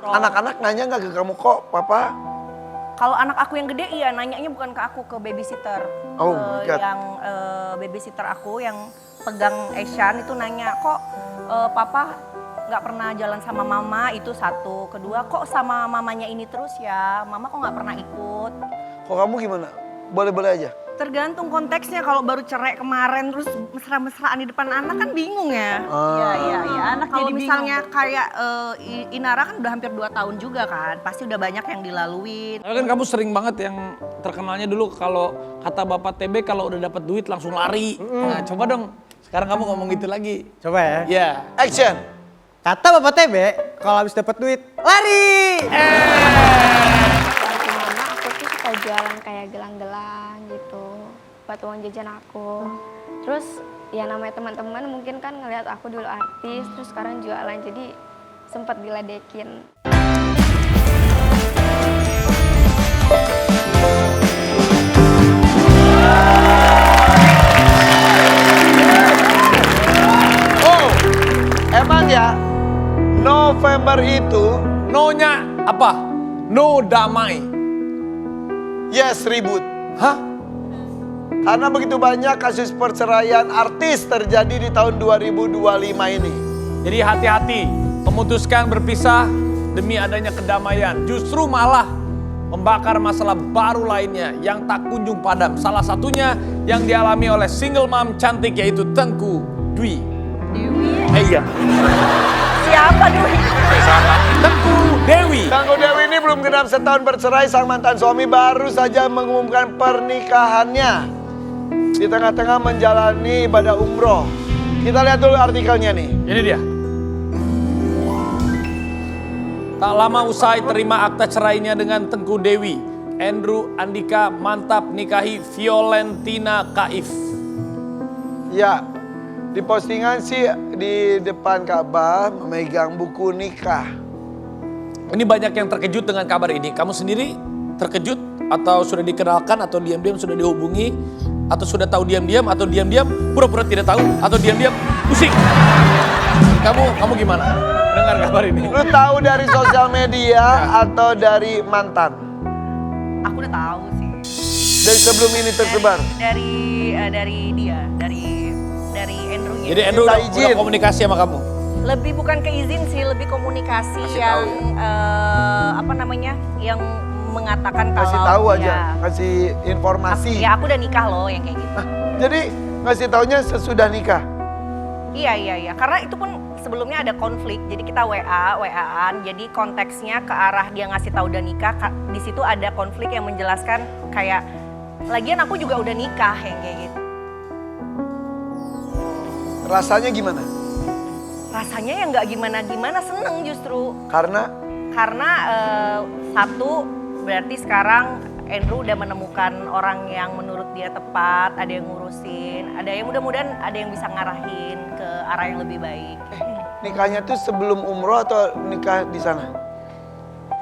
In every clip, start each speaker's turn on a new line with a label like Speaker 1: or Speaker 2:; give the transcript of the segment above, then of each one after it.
Speaker 1: Anak-anak nanya nggak ke kamu kok, papa?
Speaker 2: Kalau anak aku yang gede iya nanyanya bukan ke aku, ke babysitter.
Speaker 1: Oh my God.
Speaker 2: Yang babysitter aku yang pegang Asian itu nanya, kok papa nggak pernah jalan sama mama, itu satu. Kedua, kok sama mamanya ini terus ya, mama kok nggak pernah ikut.
Speaker 1: Kok kamu gimana? Boleh-boleh aja.
Speaker 2: Tergantung konteksnya, kalau baru cerai kemarin terus mesra-mesraan di depan anak kan bingung ya.
Speaker 3: Iya, anak
Speaker 2: Kalau
Speaker 3: jadi
Speaker 2: misalnya kayak Inara kan udah hampir 2 tahun juga kan, pasti udah banyak yang dilaluin.
Speaker 4: Tapi kan kamu sering banget yang terkenalnya dulu kalau kata Bapak TB kalau udah dapat duit langsung lari. Nah coba dong, sekarang kamu ngomong gitu lagi.
Speaker 5: Coba ya.
Speaker 4: Ya.
Speaker 1: Action.
Speaker 5: Kata Bapak TB, kalau habis dapat duit, lari!
Speaker 6: Waktu mama aku tuh suka jualan kayak gelang-gelang gitu buat uang jajan aku. Terus ya namanya teman-teman mungkin kan ngelihat aku dulu artis, terus sekarang jualan jadi sempat diledekin.
Speaker 1: Oh, emang ya November itu
Speaker 4: No-nya apa? No damai.
Speaker 1: yes ribut.
Speaker 4: Hah?
Speaker 1: Karena begitu banyak kasus perceraian artis terjadi di tahun 2025 ini.
Speaker 4: Jadi hati-hati, memutuskan berpisah demi adanya kedamaian. Justru malah membakar masalah baru lainnya yang tak kunjung padam. Salah satunya yang dialami oleh single mom cantik yaitu Tengku Dwi. Iya.
Speaker 2: Siapa Dwi?
Speaker 4: Tengku Dewi.
Speaker 1: Tengku Dewi ini belum genap setahun bercerai, sang mantan suami baru saja mengumumkan pernikahannya. Di tengah-tengah menjalani ibadah umroh. Kita lihat dulu artikelnya nih.
Speaker 4: Ini dia. Tak lama usai terima akta cerainya dengan Tengku Dewi, Andrew Andika mantap nikahi Violentina Kaif.
Speaker 1: Ya, di postingan sih di depan Ka'bah memegang buku nikah.
Speaker 4: Ini banyak yang terkejut dengan kabar ini. Kamu sendiri terkejut atau sudah dikenalkan atau diam-diam sudah dihubungi atau sudah tahu diam-diam atau diam-diam pura-pura tidak tahu atau diam-diam pusing. Kamu gimana dengar kabar ini?
Speaker 1: Lu tahu dari sosial media atau dari mantan?
Speaker 2: Aku udah tahu sih.
Speaker 1: Dari sebelum ini tersebar?
Speaker 2: Dari dia, dari Andrew-nya.
Speaker 4: Jadi Andrew
Speaker 1: Minta
Speaker 4: udah
Speaker 1: izin.
Speaker 4: komunikasi sama kamu?
Speaker 2: Lebih bukan ke izin sih, lebih komunikasi
Speaker 4: Kasih
Speaker 2: yang
Speaker 4: tahu.
Speaker 2: apa namanya, yang mengatakan kalau
Speaker 1: Kasih tahu aja,
Speaker 2: ya,
Speaker 1: kasih informasi.
Speaker 2: ya aku udah nikah loh yang kayak gitu.
Speaker 1: Jadi ngasih taunya sesudah nikah?
Speaker 2: Iya, karena itu pun sebelumnya ada konflik, jadi kita WA-an, jadi konteksnya ke arah dia ngasih tahu udah nikah, di situ ada konflik yang menjelaskan kayak, lagian aku juga udah nikah yang kayak gitu.
Speaker 1: Rasanya gimana?
Speaker 2: Rasanya ya nggak gimana-gimana, seneng justru.
Speaker 1: Karena
Speaker 2: Satu, berarti sekarang Andrew udah menemukan orang yang menurut dia tepat, ada yang ngurusin, ada yang mudah-mudahan ada yang bisa ngarahin ke arah yang lebih baik.
Speaker 1: nikahnya tuh sebelum umroh atau nikah di sana?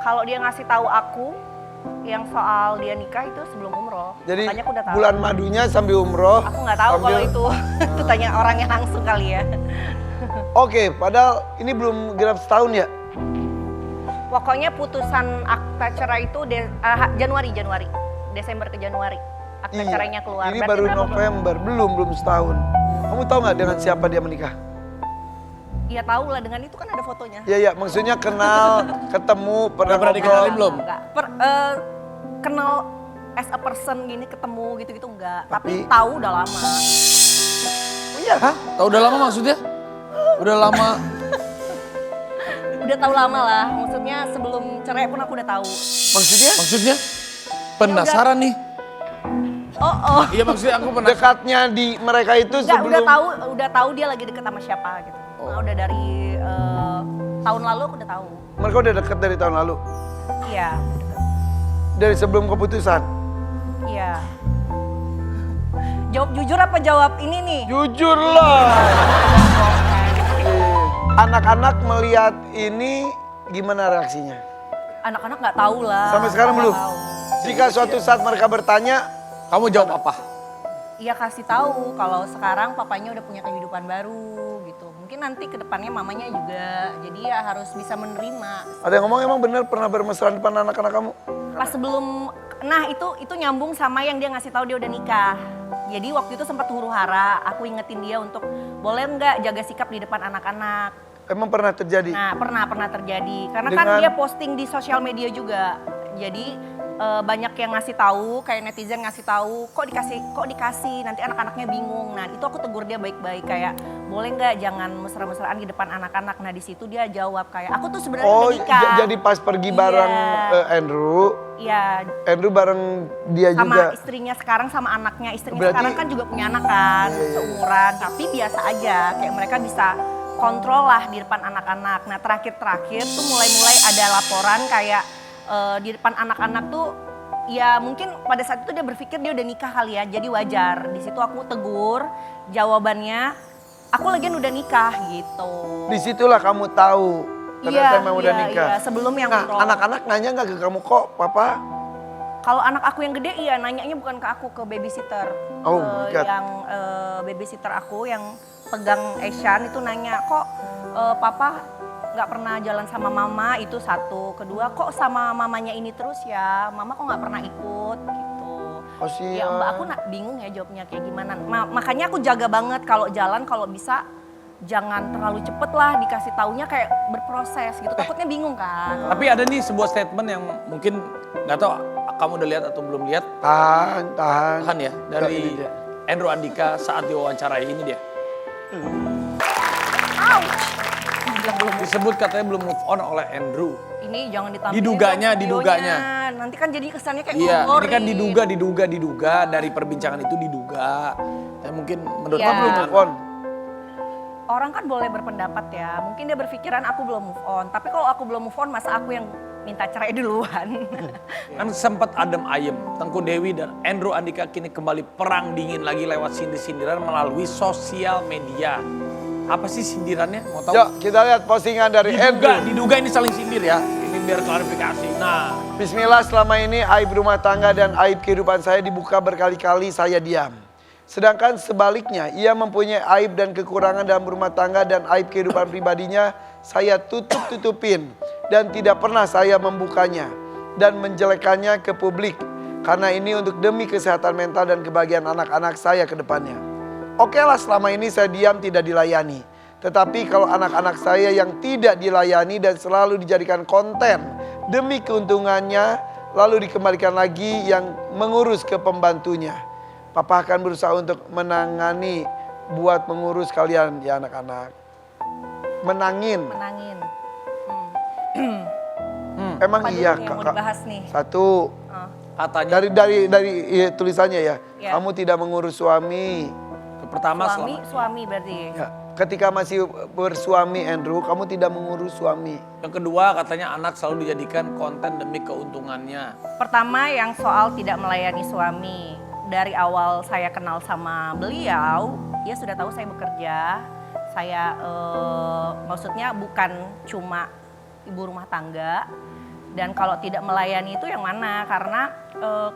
Speaker 2: Kalau dia ngasih tahu aku yang soal dia nikah itu sebelum umroh.
Speaker 1: Jadi
Speaker 2: makanya aku udah tahu.
Speaker 1: bulan madunya sambil umroh.
Speaker 2: Aku nggak tahu kalau itu. Itu tanya orangnya langsung kali ya.
Speaker 1: Oke, padahal ini belum genap setahun ya?
Speaker 2: Pokoknya putusan akta cerai itu Januari. Desember ke Januari. Akta cerainya keluar.
Speaker 1: Ini
Speaker 2: Berarti
Speaker 1: baru
Speaker 2: berapa, Bro?
Speaker 1: November, belum setahun. Kamu tahu nggak dengan siapa dia menikah?
Speaker 2: Iya tahu lah, dengan itu kan ada fotonya.
Speaker 1: Ya, maksudnya kenal, ketemu, pernah
Speaker 4: Pernah dikenalin
Speaker 1: ngobrol.
Speaker 4: belum?
Speaker 2: Enggak. Kenal as a person gini, ketemu gitu-gitu enggak.
Speaker 1: Tapi-
Speaker 2: Tapi tahu udah lama.
Speaker 1: Oh iya?
Speaker 4: Hah? Tahu udah lama maksudnya? Udah lama.
Speaker 2: Udah tahu lama lah. Maksudnya sebelum cerai pun aku udah tahu.
Speaker 1: Maksudnya?
Speaker 4: Maksudnya? Penasaran nih.
Speaker 2: Oh.
Speaker 4: Iya maksudnya aku penasaran.
Speaker 1: Dekatnya di mereka itu
Speaker 2: Enggak,
Speaker 1: sebelum...
Speaker 2: udah tahu dia lagi deket sama siapa gitu. Nah, udah dari tahun lalu aku udah tahu.
Speaker 1: Mereka udah dekat dari tahun lalu?
Speaker 2: Iya, deket.
Speaker 1: Dari sebelum keputusan?
Speaker 2: Iya. Jawab jujur apa jawab ini nih?
Speaker 1: Jujur lah. Anak-anak melihat ini gimana reaksinya?
Speaker 2: Anak-anak nggak tahu lah.
Speaker 1: Sampai sekarang
Speaker 2: Nggak
Speaker 1: belum?
Speaker 2: tahu.
Speaker 1: Jika suatu saat mereka bertanya,
Speaker 4: Kamu jawab apa?
Speaker 2: Iya kasih tahu kalau sekarang papanya udah punya kehidupan baru gitu. Mungkin nanti ke depannya mamanya juga, jadi ya harus bisa menerima.
Speaker 1: Ada yang ngomong emang bener pernah bermesraan depan anak-anak kamu?
Speaker 2: Pas sebelum, nah itu nyambung sama yang dia ngasih tahu dia udah nikah. Jadi waktu itu sempat huru hara, aku ingetin dia untuk boleh nggak jaga sikap di depan anak-anak.
Speaker 1: Emang pernah terjadi?
Speaker 2: Nah pernah terjadi, karena kan
Speaker 1: Dengan-
Speaker 2: dia posting di sosial media juga. Jadi banyak yang ngasih tahu, kayak netizen ngasih tahu, kok dikasih, nanti anak-anaknya bingung. Nah itu aku tegur dia baik-baik kayak, boleh nggak jangan mesra-mesraan di depan anak-anak. Nah di situ dia jawab kayak, aku tuh sebenarnya
Speaker 1: Oh,
Speaker 2: udah nikah.
Speaker 1: jadi pas pergi
Speaker 2: Iya.
Speaker 1: bareng Andrew,
Speaker 2: Iya,
Speaker 1: Andrew bareng dia
Speaker 2: sama
Speaker 1: juga.
Speaker 2: istrinya sekarang sama anaknya. Istrinya
Speaker 1: Berarti-
Speaker 2: sekarang kan juga punya anak kan, seumuran. Tapi biasa aja, kayak mereka bisa kontrol lah di depan anak-anak. Nah terakhir tuh mulai ada laporan kayak di depan anak-anak tuh ya mungkin pada saat itu dia berpikir dia udah nikah kali ya, jadi wajar. Di situ aku tegur, jawabannya aku lagian udah nikah gitu.
Speaker 1: Disitulah kamu tahu ternyata emang udah nikah.
Speaker 2: Iya, sebelum yang
Speaker 1: Nah,
Speaker 2: umroh.
Speaker 1: anak-anak nanya nggak ke kamu kok, papa?
Speaker 2: Kalau anak aku yang gede iya nanyanya bukan ke aku, ke babysitter.
Speaker 1: Oh my God.
Speaker 2: Yang babysitter aku yang pegang Asian itu nanya, kok papa nggak pernah jalan sama mama, itu satu. Kedua, kok sama mamanya ini terus ya, mama kok nggak pernah ikut gitu.
Speaker 1: Oh sih.
Speaker 2: Ya mbak aku bingung ya jawabnya kayak gimana. Makanya aku jaga banget kalau jalan, kalau bisa jangan terlalu cepet lah dikasih taunya, kayak berproses gitu. Takutnya bingung kan.
Speaker 4: Tapi ada nih sebuah statement yang mungkin nggak tahu kamu udah lihat atau belum lihat.
Speaker 1: Tahan.
Speaker 4: Tahan ya,
Speaker 1: Ini
Speaker 4: dari
Speaker 1: dia.
Speaker 4: Andrew Andika saat diwawancarai, ini dia.
Speaker 2: Belum.
Speaker 4: Disebut katanya belum move on oleh Andrew.
Speaker 2: Ini jangan ditampilin
Speaker 4: Diduganya,
Speaker 2: dong
Speaker 4: diduganya.
Speaker 2: videonya. Nanti kan jadi kesannya kayak
Speaker 4: Iya, ini
Speaker 2: ngomporin.
Speaker 4: kan diduga dari perbincangan itu diduga. Tapi mungkin menurut
Speaker 2: Ya.
Speaker 4: kamu
Speaker 1: Belum
Speaker 4: gimana?
Speaker 1: move on.
Speaker 2: Orang kan boleh berpendapat ya. Mungkin dia berpikiran aku belum move on. Tapi kalau aku belum move on, masa aku yang minta cerai duluan.
Speaker 4: Kan sempat adem ayem, Tengku Dewi dan Andrew Andika kini kembali perang dingin lagi lewat sindir-sindiran melalui sosial media. Apa sih sindirannya? Mau tahu?
Speaker 1: Yuk kita lihat postingan dari Andrew.
Speaker 4: Diduga ini saling sindir ya. Ini biar klarifikasi. Nah,
Speaker 1: Bismillah, selama ini aib rumah tangga dan aib kehidupan saya dibuka berkali-kali, saya diam. Sedangkan sebaliknya, ia mempunyai aib dan kekurangan dalam rumah tangga dan aib kehidupan pribadinya, saya tutup-tutupin. Dan tidak pernah saya membukanya dan menjelekannya ke publik. Karena ini untuk demi kesehatan mental dan kebahagiaan anak-anak saya ke depannya. Oke lah, selama ini saya diam, tidak dilayani. Tetapi kalau anak-anak saya yang tidak dilayani dan selalu dijadikan konten demi keuntungannya, lalu dikembalikan lagi yang mengurus ke pembantunya. Papa akan berusaha untuk menangani buat mengurus kalian ya anak-anak. Menangin. Emang
Speaker 2: Apa
Speaker 1: iya
Speaker 2: dulu yang mau
Speaker 1: kakak.
Speaker 2: dibahas nih?
Speaker 1: Satu,
Speaker 4: katanya
Speaker 1: dari iya, tulisannya ya.
Speaker 2: Ya.
Speaker 1: Kamu tidak mengurus suami.
Speaker 4: pertama
Speaker 2: Suami berarti.
Speaker 1: Ya, ketika masih bersuami Andrew, kamu tidak mengurus suami.
Speaker 4: yang kedua katanya anak selalu dijadikan konten demi keuntungannya.
Speaker 2: Pertama yang soal tidak melayani suami. Dari awal saya kenal sama beliau, dia sudah tahu saya bekerja. Saya maksudnya bukan cuma ibu rumah tangga. Dan kalau tidak melayani itu yang mana? Karena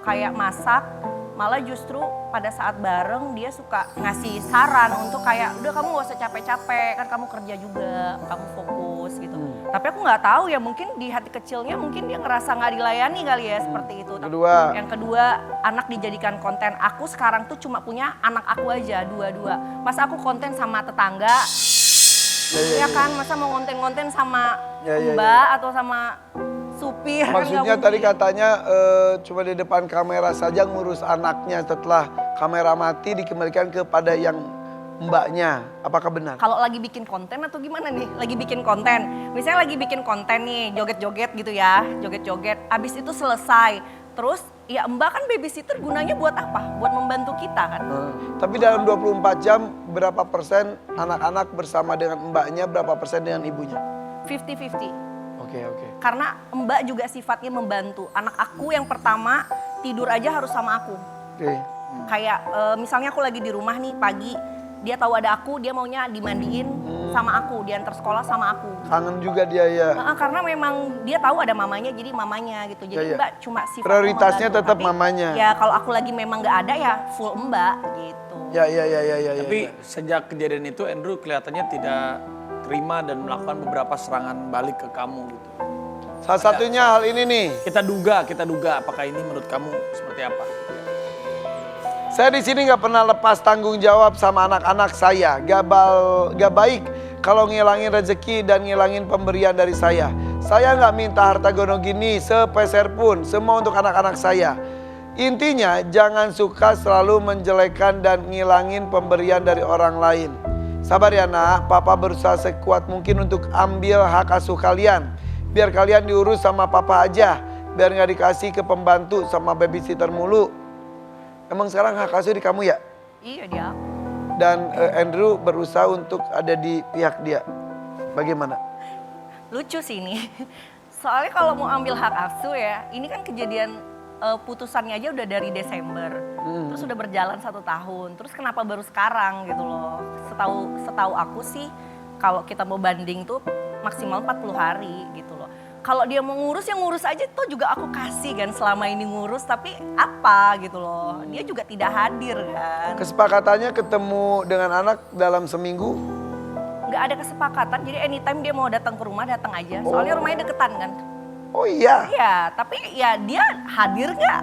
Speaker 2: kayak masak, malah justru pada saat bareng dia suka ngasih saran untuk kayak udah kamu gak usah capek-capek, kan kamu kerja juga, kamu fokus gitu. Tapi aku nggak tahu ya, mungkin di hati kecilnya mungkin dia ngerasa nggak dilayani kali ya seperti itu.
Speaker 1: Kedua.
Speaker 2: Yang kedua, anak dijadikan konten. Aku sekarang tuh cuma punya anak aku aja, dua-dua. Masa aku konten sama tetangga, ya kan? Masa mau konten-konten sama mbak atau sama supir? kan
Speaker 1: Maksudnya
Speaker 2: nggak
Speaker 1: tadi
Speaker 2: mungkin.
Speaker 1: katanya cuma di depan kamera saja ngurus anaknya, setelah kamera mati dikembalikan kepada yang mbaknya. Apakah benar?
Speaker 2: Kalau lagi bikin konten atau gimana nih? Lagi bikin konten. Misalnya lagi bikin konten nih, joget-joget gitu ya, joget-joget. Abis itu selesai. Terus ya mbak kan babysitter gunanya buat apa? Buat membantu kita kan.
Speaker 1: Tapi dalam 24 jam berapa persen anak-anak bersama dengan mbaknya, berapa persen dengan ibunya?
Speaker 2: 50-50.
Speaker 1: Oke.
Speaker 2: Karena mbak juga sifatnya membantu. Anak aku yang pertama tidur aja harus sama aku.
Speaker 1: Oke.
Speaker 2: Kayak misalnya aku lagi di rumah nih pagi, dia tahu ada aku, dia maunya dimandiin sama aku, diantar sekolah sama aku.
Speaker 1: Kangen juga dia ya.
Speaker 2: Karena memang dia tahu ada mamanya, jadi mamanya gitu. Jadi mbak cuma sifat
Speaker 1: Prioritasnya tetap mamanya.
Speaker 2: Ya kalau aku lagi memang nggak ada ya full mbak gitu.
Speaker 1: Ya.
Speaker 4: Tapi sejak kejadian itu Andrew kelihatannya tidak terima dan melakukan beberapa serangan balik ke kamu gitu.
Speaker 1: Salah satunya hal ini nih.
Speaker 4: Kita duga apakah ini menurut kamu seperti apa?
Speaker 1: Saya di sini nggak pernah lepas tanggung jawab sama anak-anak saya. Gak baik kalau ngilangin rezeki dan ngilangin pemberian dari saya. Saya nggak minta harta gono gini sepeser pun, semua untuk anak-anak saya. Intinya jangan suka selalu menjelekan dan ngilangin pemberian dari orang lain. Sabar ya nak, papa berusaha sekuat mungkin untuk ambil hak asuh kalian. Biar kalian diurus sama papa aja, biar nggak dikasih ke pembantu sama babysitter mulu. Emang sekarang hak asuh di kamu ya?
Speaker 2: Iya dia.
Speaker 1: Dan Andrew berusaha untuk ada di pihak dia. Bagaimana?
Speaker 2: Lucu sih ini. Soalnya kalau mau ambil hak asuh ya, ini kan kejadian putusannya aja udah dari Desember. Terus udah berjalan 1 tahun. Terus kenapa baru sekarang gitu loh. Setahu aku sih kalau kita mau banding tuh maksimal 40 hari gitu loh. Kalau dia mau ngurus ya ngurus aja tuh juga aku kasih kan selama ini ngurus, tapi apa gitu loh. Dia juga tidak hadir kan.
Speaker 1: Kesepakatannya ketemu dengan anak dalam seminggu?
Speaker 2: Nggak ada kesepakatan, jadi anytime dia mau datang ke rumah datang aja. Soalnya rumahnya deketan kan.
Speaker 1: Oh iya?
Speaker 2: Iya, tapi ya dia hadir nggak?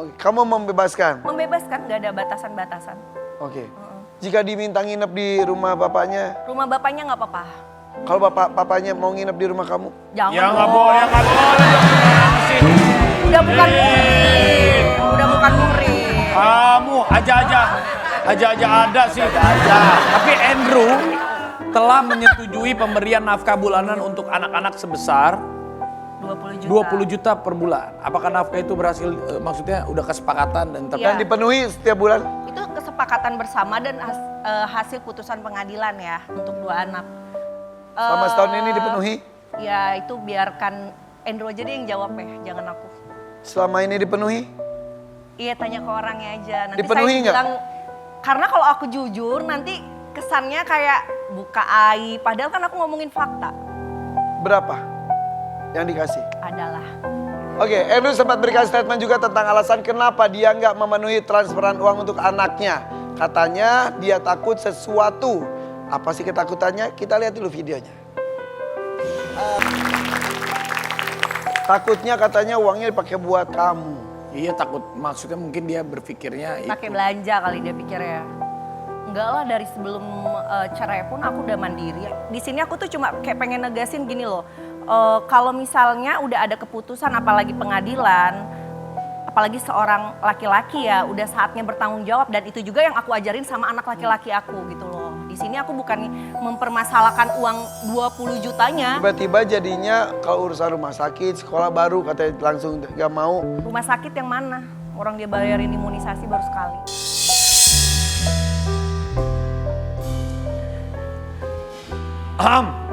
Speaker 1: Oke. Kamu membebaskan?
Speaker 2: Membebaskan, nggak ada batasan-batasan.
Speaker 1: Oke. Jika diminta nginep di rumah bapaknya,
Speaker 2: Rumah bapaknya nggak apa-apa.
Speaker 1: kalau papanya mau nginep di rumah kamu?
Speaker 2: Jangan
Speaker 4: Ya nggak
Speaker 2: dong.
Speaker 4: boleh, nggak boleh.
Speaker 2: Udah bukan murid, udah bukan murid.
Speaker 4: Kamu aja ada sih. Tapi Andrew telah menyetujui pemberian nafkah bulanan untuk anak-anak sebesar
Speaker 2: 20 juta.
Speaker 4: 20 juta per bulan. Apakah nafkah itu berhasil, maksudnya udah kesepakatan dan
Speaker 2: Iya.
Speaker 1: Dan dipenuhi setiap bulan?
Speaker 2: Itu kesepakatan bersama dan hasil putusan pengadilan ya untuk 2 anak.
Speaker 1: Selama setahun ini dipenuhi?
Speaker 2: Ya itu biarkan Andrew aja deh yang jawab ya, jangan aku.
Speaker 1: Selama ini dipenuhi?
Speaker 2: Iya tanya ke orangnya aja. Nanti
Speaker 1: Dipenuhi
Speaker 2: saya
Speaker 1: nggak?
Speaker 2: bilang, karena kalau aku jujur nanti kesannya kayak buka aib. Padahal kan aku ngomongin fakta.
Speaker 1: Berapa yang dikasih?
Speaker 2: Adalah.
Speaker 1: Oke, Andrew sempat berikan statement juga tentang alasan kenapa dia nggak memenuhi transferan uang untuk anaknya. Katanya dia takut sesuatu. Apa sih ketakutannya? Kita lihat dulu videonya. Takutnya katanya uangnya dipakai buat kamu.
Speaker 4: iya takut, maksudnya mungkin dia berpikirnya itu.
Speaker 2: Pakai belanja kali dia pikir ya. Enggak lah, dari sebelum cerai pun aku udah mandiri. Di sini aku tuh cuma kayak pengen negasin gini loh. Kalau misalnya udah ada keputusan apalagi pengadilan, apalagi seorang laki-laki ya udah saatnya bertanggung jawab, dan itu juga yang aku ajarin sama anak laki-laki aku gitu loh. Di sini aku bukan mempermasalahkan uang 20 jutanya.
Speaker 1: Tiba-tiba jadinya kalau urusan rumah sakit, sekolah baru katanya langsung gak mau.
Speaker 2: Rumah sakit yang mana? Orang dia bayarin imunisasi baru sekali.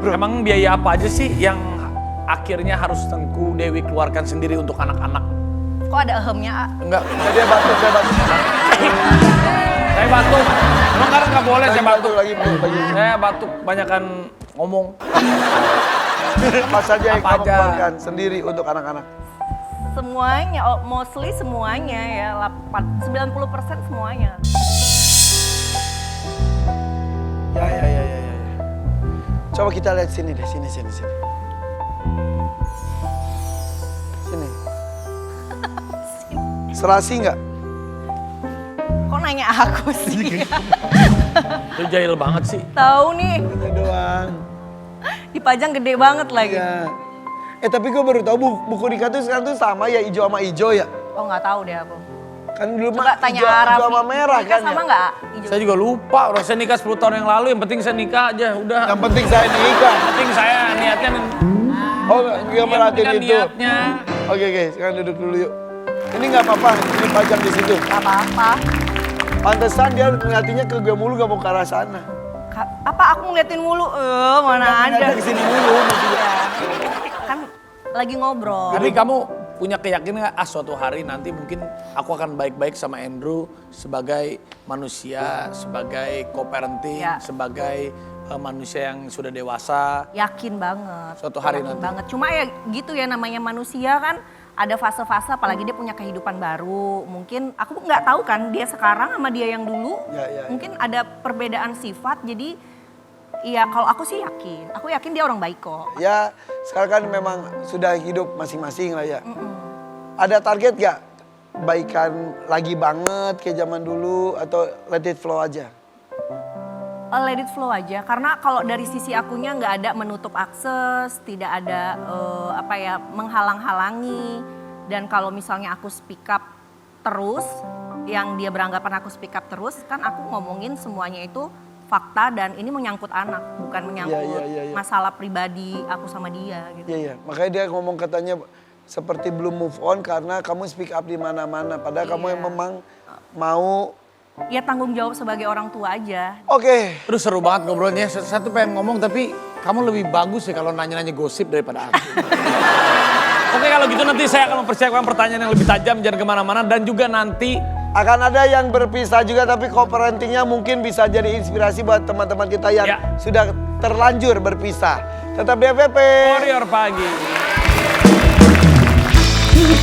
Speaker 4: Emang biaya apa aja sih yang akhirnya harus Tengku Dewi keluarkan sendiri untuk anak-anak?
Speaker 2: Kok ada ehemnya?
Speaker 4: Enggak,
Speaker 1: Dia batuk, saya batuk.
Speaker 4: saya batuk. Emang karena nggak boleh saya batuk.
Speaker 1: Lagi lagi.
Speaker 4: Saya batuk, banyakan ngomong.
Speaker 1: Apa saja yang
Speaker 4: Apa
Speaker 1: kamu
Speaker 4: aja?
Speaker 1: keluarkan sendiri untuk anak-anak?
Speaker 2: Semuanya, mostly semuanya ya, 90% semuanya.
Speaker 1: Ya. Coba kita lihat sini deh, sini. Sini. Serasi nggak?
Speaker 2: Kok nanya aku sih?
Speaker 4: Itu jahil banget sih.
Speaker 2: Tahu nih,
Speaker 1: Ini doang.
Speaker 2: dipajang gede banget lagi.
Speaker 1: Iya. Tapi gue baru tahu buku nikah tuh sekarang tuh sama ya, hijau sama hijau ya.
Speaker 2: Oh nggak tahu deh aku.
Speaker 1: Kan dulu
Speaker 2: Coba
Speaker 1: mah
Speaker 2: tanya
Speaker 1: hijau
Speaker 2: Araf.
Speaker 1: sama merah
Speaker 2: Nikah
Speaker 1: kan
Speaker 2: sama
Speaker 1: ya.
Speaker 2: nggak? Hijau.
Speaker 4: Saya juga lupa, orang saya nikah 10 tahun yang lalu, yang penting saya nikah aja, udah.
Speaker 1: Yang penting saya nikah.
Speaker 4: Yang penting saya niatnya,
Speaker 1: Oh nggak
Speaker 4: yang
Speaker 1: merhatiin
Speaker 4: penting kan
Speaker 1: itu.
Speaker 4: niatnya.
Speaker 1: Oke, sekarang duduk dulu yuk. Ini nggak apa-apa, ini pajang di situ.
Speaker 2: Gak apa-apa.
Speaker 1: Pantesan dia ngeliatinnya ke gue mulu, gak mau ke arah sana.
Speaker 2: Apa aku ngeliatin mulu? Mana ada.
Speaker 1: Ngeliatnya ke sini mulu.
Speaker 2: Iya. Kan lagi ngobrol.
Speaker 4: Tapi kamu punya keyakinan nggak, suatu hari nanti mungkin aku akan baik-baik sama Andrew sebagai manusia, sebagai co-parenting,
Speaker 2: Ya.
Speaker 4: sebagai manusia yang sudah dewasa.
Speaker 2: Yakin banget.
Speaker 4: Suatu hari
Speaker 2: Yakin
Speaker 4: nanti.
Speaker 2: banget. Cuma ya gitu ya, namanya manusia kan ada fase-fase apalagi dia punya kehidupan baru. Mungkin aku nggak tahu kan dia sekarang sama dia yang dulu.
Speaker 1: Ya.
Speaker 2: Mungkin ada perbedaan sifat jadi iya kalau aku sih yakin. Aku yakin dia orang baik kok.
Speaker 1: Ya sekarang kan memang sudah hidup masing-masing lah ya. Ada target gak? Baikan lagi banget kayak zaman dulu atau let it flow aja?
Speaker 2: Let it flow aja karena kalau dari sisi akunya nggak ada menutup akses, tidak ada menghalang-halangi, dan kalau misalnya aku speak up terus, yang dia beranggapan aku speak up terus, kan aku ngomongin semuanya itu fakta dan ini menyangkut anak, bukan menyangkut
Speaker 1: Iya.
Speaker 2: masalah pribadi aku sama dia gitu.
Speaker 1: Iya, makanya dia ngomong katanya seperti belum move on karena kamu speak up di mana-mana, padahal kamu yang memang mau.
Speaker 2: Ya tanggung jawab sebagai orang tua aja.
Speaker 1: Oke.
Speaker 4: Aduh seru banget ngobrolnya. Saya tuh pengen ngomong tapi kamu lebih bagus ya kalau nanya-nanya gosip daripada aku. Oke kalau gitu nanti saya akan mempersiapkan pertanyaan yang lebih tajam, jangan kemana-mana. Dan juga nanti
Speaker 1: Akan ada yang berpisah juga tapi co-parentingnya mungkin bisa jadi inspirasi buat teman-teman kita yang
Speaker 4: Ya.
Speaker 1: sudah terlanjur berpisah. Tetap di FVP.
Speaker 4: Warrior Pagi.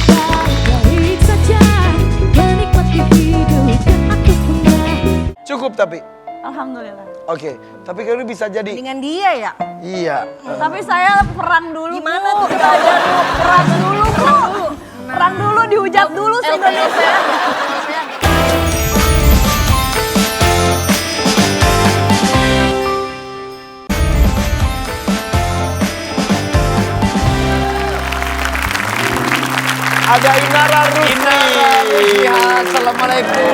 Speaker 3: Baik saja menikmati hidup yang aku punya.
Speaker 1: Cukup tapi.
Speaker 7: Alhamdulillah.
Speaker 1: Oke, tapi kalau bisa jadi.
Speaker 2: Dengan dia ya.
Speaker 1: Iya.
Speaker 7: Tapi saya perang dulu.
Speaker 2: Gimana
Speaker 7: Bu.
Speaker 2: tuh?
Speaker 7: Belajar dulu, perang dulu, Bu. Perang dulu, dihujat dulu sih Indonesia.
Speaker 1: Ada Inara Rusli.
Speaker 4: Assalamualaikum.